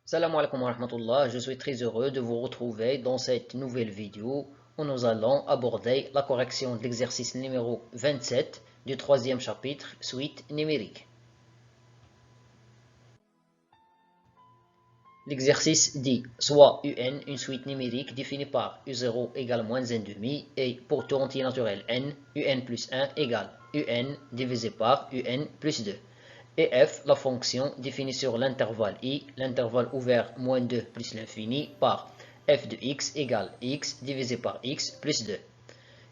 Salam alaikum wa rahmatullah, je suis très heureux de vous retrouver dans cette nouvelle vidéo où nous allons aborder la correction de l'exercice numéro 27 du troisième chapitre, suite numérique. L'exercice dit soit UN, une suite numérique définie par U0 égale moins 1,5 et pour tout entier naturel n, UN plus 1 égale UN divisé par UN plus 2. Et f, la fonction définie sur l'intervalle i, l'intervalle ouvert moins 2 plus l'infini, par f de x égale x divisé par x plus 2.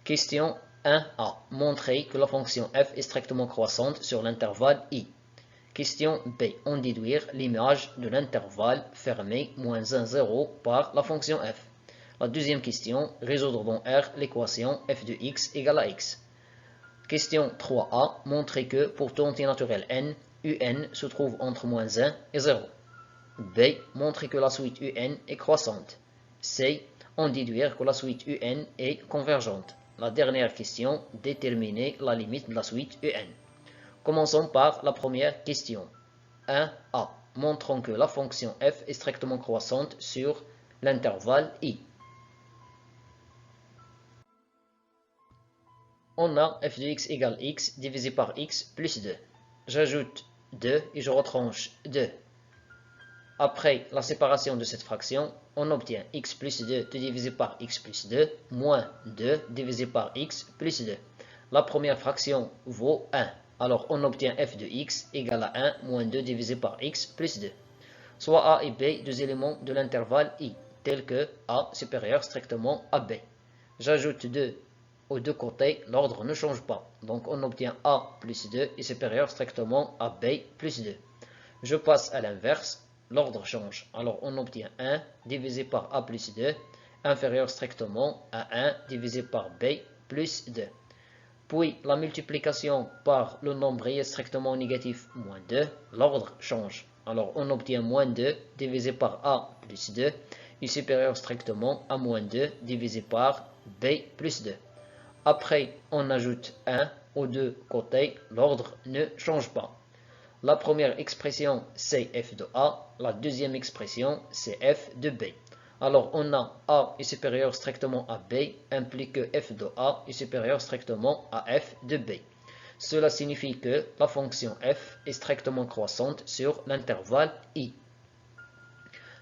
Question 1a. Montrer que la fonction f est strictement croissante sur l'intervalle i. Question B. En déduire l'image de l'intervalle fermé moins 1, 0 par la fonction f. La deuxième question. Résoudre dans R l'équation f de x égale à x. Question 3a. Montrer que pour tout entier naturel n, UN se trouve entre moins 1 et 0. B. Montrer que la suite UN est croissante. C. En déduire que la suite UN est convergente. La dernière question. Déterminer la limite de la suite UN. Commençons par la première question. 1a. Montrons que la fonction f est strictement croissante sur l'intervalle i. On a f de x égale x divisé par x plus 2. J'ajoute 2 et je retranche 2. Après la séparation de cette fraction, on obtient x plus 2 divisé par x plus 2 moins 2 divisé par x plus 2. La première fraction vaut 1. Alors on obtient f de x égale à 1 moins 2 divisé par x plus 2. Soit a et b, deux éléments de l'intervalle i, tels que a supérieur strictement à b. J'ajoute 2 aux deux côtés, l'ordre ne change pas. Donc on obtient a plus 2 est supérieur strictement à b plus 2. Je passe à l'inverse, l'ordre change. Alors on obtient 1 divisé par a plus 2 inférieur strictement à 1 divisé par b plus 2. Puis la multiplication par le nombre réel strictement négatif moins 2, l'ordre change. Alors on obtient moins 2 divisé par a plus 2 est supérieur strictement à moins 2 divisé par b plus 2. Après on ajoute 1 aux deux côtés, l'ordre ne change pas. La première expression c'est f de a, la deuxième expression c'est f de b. Alors on a a est supérieur strictement à b, implique que f de a est supérieur strictement à f de b. Cela signifie que la fonction f est strictement croissante sur l'intervalle i.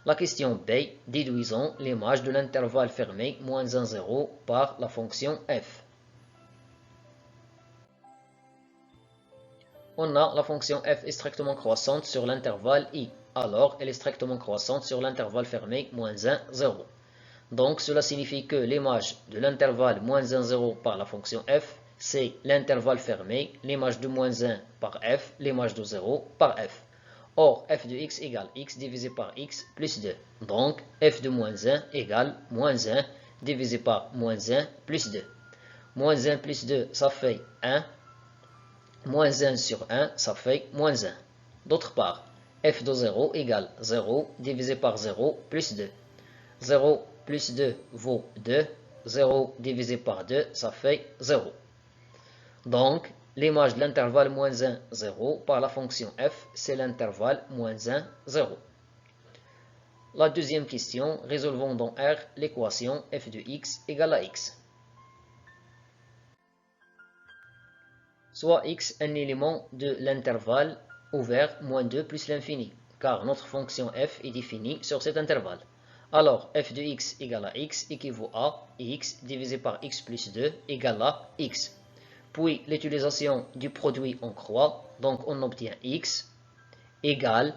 La question B, déduisons l'image de l'intervalle fermé moins 1, 0 par la fonction f. On a la fonction f est strictement croissante sur l'intervalle i. Alors, elle est strictement croissante sur l'intervalle fermé moins 1, 0. Donc, cela signifie que l'image de l'intervalle moins 1, 0 par la fonction f, c'est l'intervalle fermé, l'image de moins 1 par f, l'image de 0 par f. Or, f de x égale x divisé par x plus 2. Donc, f de moins 1 égale moins 1 divisé par moins 1 plus 2. Moins 1 plus 2, ça fait 1. Moins 1 sur 1, ça fait moins 1. D'autre part, f de 0 égale 0 divisé par 0 plus 2. 0 plus 2 vaut 2. 0 divisé par 2, ça fait 0. Donc, l'image de l'intervalle moins 1, 0 par la fonction f, c'est l'intervalle moins 1, 0. La deuxième question, résolvons dans R l'équation f de x égale à x. Soit x un élément de l'intervalle ouvert moins 2 plus l'infini, car notre fonction f est définie sur cet intervalle. Alors, f de x égale à x équivaut à x divisé par x plus 2 égale à x. Puis, l'utilisation du produit en croix, donc on obtient x égale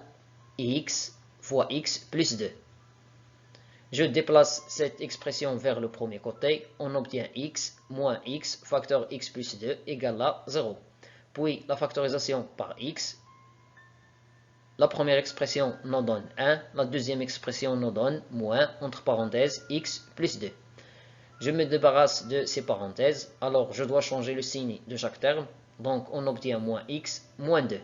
x fois x plus 2. Je déplace cette expression vers le premier côté, on obtient x moins x facteur x plus 2 égale à 0. Puis la factorisation par x, la première expression nous donne 1, la deuxième expression nous donne moins, entre parenthèses, x plus 2. Je me débarrasse de ces parenthèses, alors je dois changer le signe de chaque terme, donc on obtient moins x moins 2.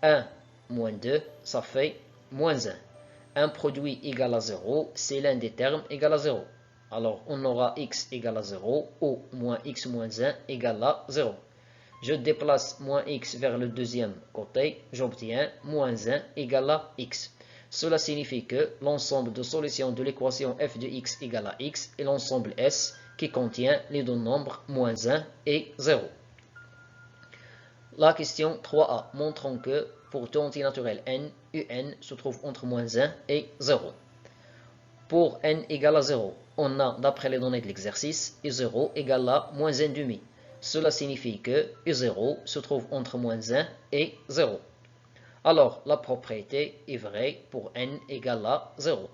1 moins 2, ça fait moins 1. Un produit égal à 0, c'est l'un des termes égal à 0. Alors, on aura x égale à 0 ou moins x moins 1 égale à 0. Je déplace moins x vers le deuxième côté, j'obtiens moins 1 égale à x. Cela signifie que l'ensemble de solutions de l'équation f de x égale à x est l'ensemble S qui contient les deux nombres moins 1 et 0. La question 3a, montrant que pour tout entier naturel n, un se trouve entre moins 1 et 0. Pour n égale à 0, on a, d'après les données de l'exercice, u0 égale à moins 1,5. Cela signifie que u0 se trouve entre moins 1 et 0. Alors, la propriété est vraie pour n égale à 0.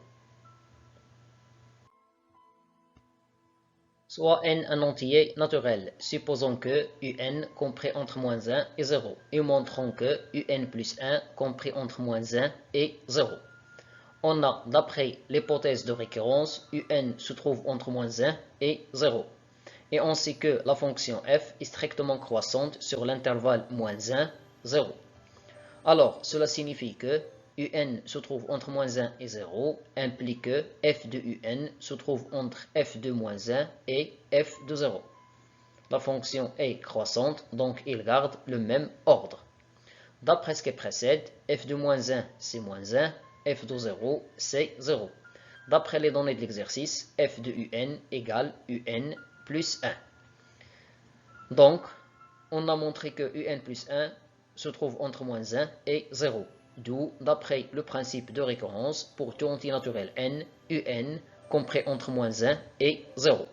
Soit n un entier naturel, supposons que un compris entre moins 1 et 0, et montrons que un plus 1 compris entre moins 1 et 0. On a, d'après l'hypothèse de récurrence, un se trouve entre moins 1 et 0. Et on sait que la fonction f est strictement croissante sur l'intervalle moins 1, 0. Alors, cela signifie que un se trouve entre moins 1 et 0, implique que f de un se trouve entre f de moins 1 et f de 0. La fonction est croissante, donc il garde le même ordre. D'après ce qui précède, f de moins 1 c'est moins 1, f de 0 c'est 0. D'après les données de l'exercice, f de un égale un plus 1. Donc, on a montré que un plus 1 se trouve entre moins 1 et 0. D'où, d'après le principe de récurrence, pour tout entier naturel n, un compris entre moins 1 et 0.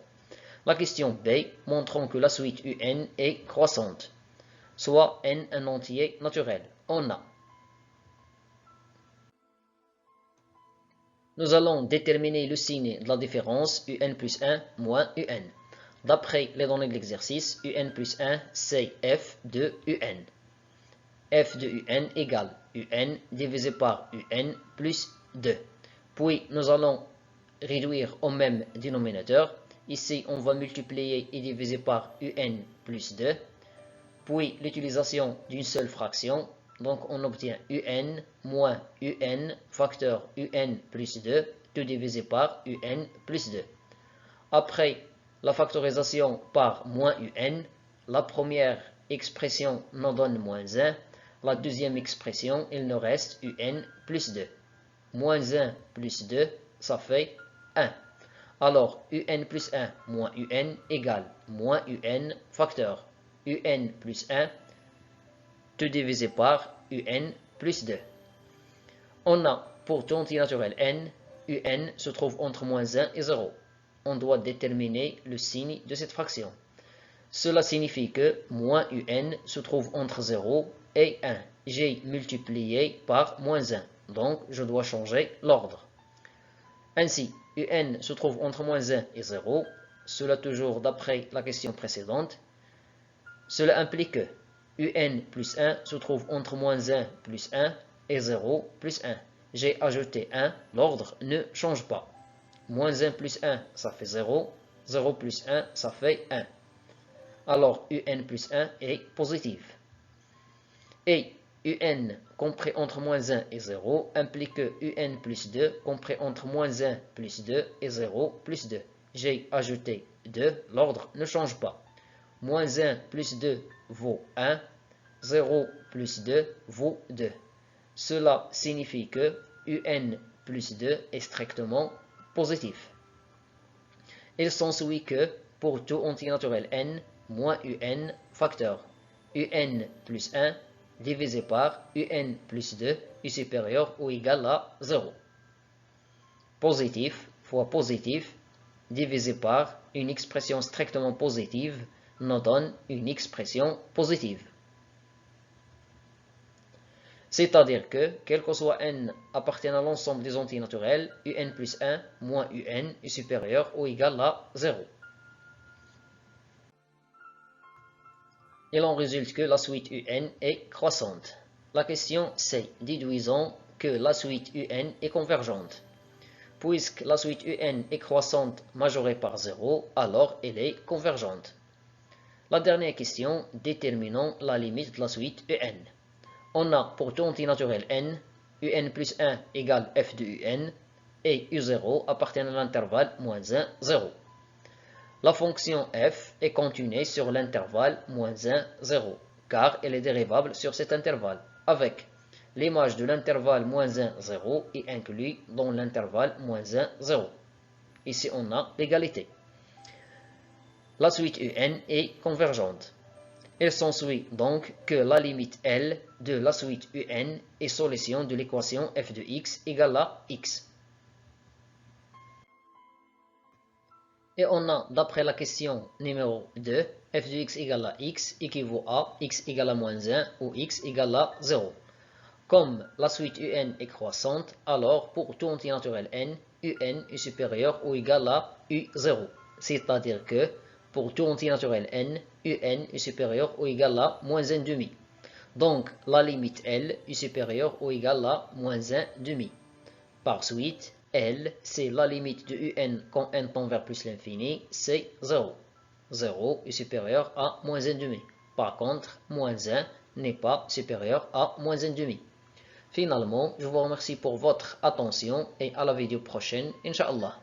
La question B, montrons que la suite un est croissante, soit n un entier naturel. On a. Nous allons déterminer le signe de la différence un plus 1 moins un. D'après les données de l'exercice, un plus 1 c'est f de un. F de un égale un divisé par un plus 2. Puis nous allons réduire au même dénominateur. Ici on va multiplier et diviser par un plus 2. Puis l'utilisation d'une seule fraction. Donc on obtient un moins un facteur un plus 2, tout divisé par un plus 2. Après la factorisation par moins un, la première expression nous donne moins 1. La deuxième expression, il nous reste un plus 2. Moins 1 plus 2, ça fait 1. Alors, un plus 1 moins un égale moins un facteur un plus 1, tout divisé par un plus 2. On a, pour tout entier naturel n, un se trouve entre moins 1 et 0. On doit déterminer le signe de cette fraction. Cela signifie que moins un se trouve entre 0 et 1. J'ai multiplié par moins 1, donc je dois changer l'ordre. Ainsi, un se trouve entre moins 1 et 0, cela toujours d'après la question précédente. Cela implique que un plus 1 se trouve entre moins 1 plus 1 et 0 plus 1. J'ai ajouté 1, l'ordre ne change pas. Moins 1 plus 1, ça fait 0. 0 plus 1, ça fait 1. Alors, un plus 1 est positif. Et un compris entre moins 1 et 0 implique que un plus 2 compris entre moins 1 plus 2 et 0 plus 2. J'ai ajouté 2, l'ordre ne change pas. Moins 1 plus 2 vaut 1, 0 plus 2 vaut 2. Cela signifie que un plus 2 est strictement positif. Il s'ensuit que pour tout entier naturel n, moins un facteur un plus 1 divisé par un plus 2 est supérieur ou égal à 0. Positif fois positif divisé par une expression strictement positive nous donne une expression positive. C'est-à-dire que, quel que soit n appartiennent à l'ensemble des entiers naturels, un plus 1 moins un est supérieur ou égal à 0. Il en résulte que la suite un est croissante. La question c'est, déduisons que la suite un est convergente. Puisque la suite un est croissante majorée par 0, alors elle est convergente. La dernière question, déterminons la limite de la suite un. On a pour tout entier naturel n, un plus 1 égale f de un, et u0 appartient à l'intervalle moins 1, 0. La fonction f est continue sur l'intervalle moins 1, 0, car elle est dérivable sur cet intervalle, avec L'image de l'intervalle moins 1, 0 est inclue dans l'intervalle moins 1, 0. Ici, on a l'égalité. La suite UN est convergente. Il s'ensuit donc que la limite L de la suite UN est solution de l'équation f de x égale à x. Et on a, d'après la question numéro 2, f de x égale à x équivaut à x égale à moins 1 ou x égale à 0. Comme la suite UN est croissante, alors pour tout entier naturel n, UN est supérieur ou égal à U0. C'est-à-dire que pour tout entier naturel n, UN est supérieur ou égal à moins 1,5. Donc la limite L est supérieure ou égale à moins 1,5. Par suite, L, c'est la limite de UN quand n tend vers plus l'infini, c'est 0. 0 est supérieur à moins 1,5. Par contre, moins 1 n'est pas supérieur à moins 1,5. Finalement, je vous remercie pour votre attention et à la vidéo prochaine, Inch'Allah.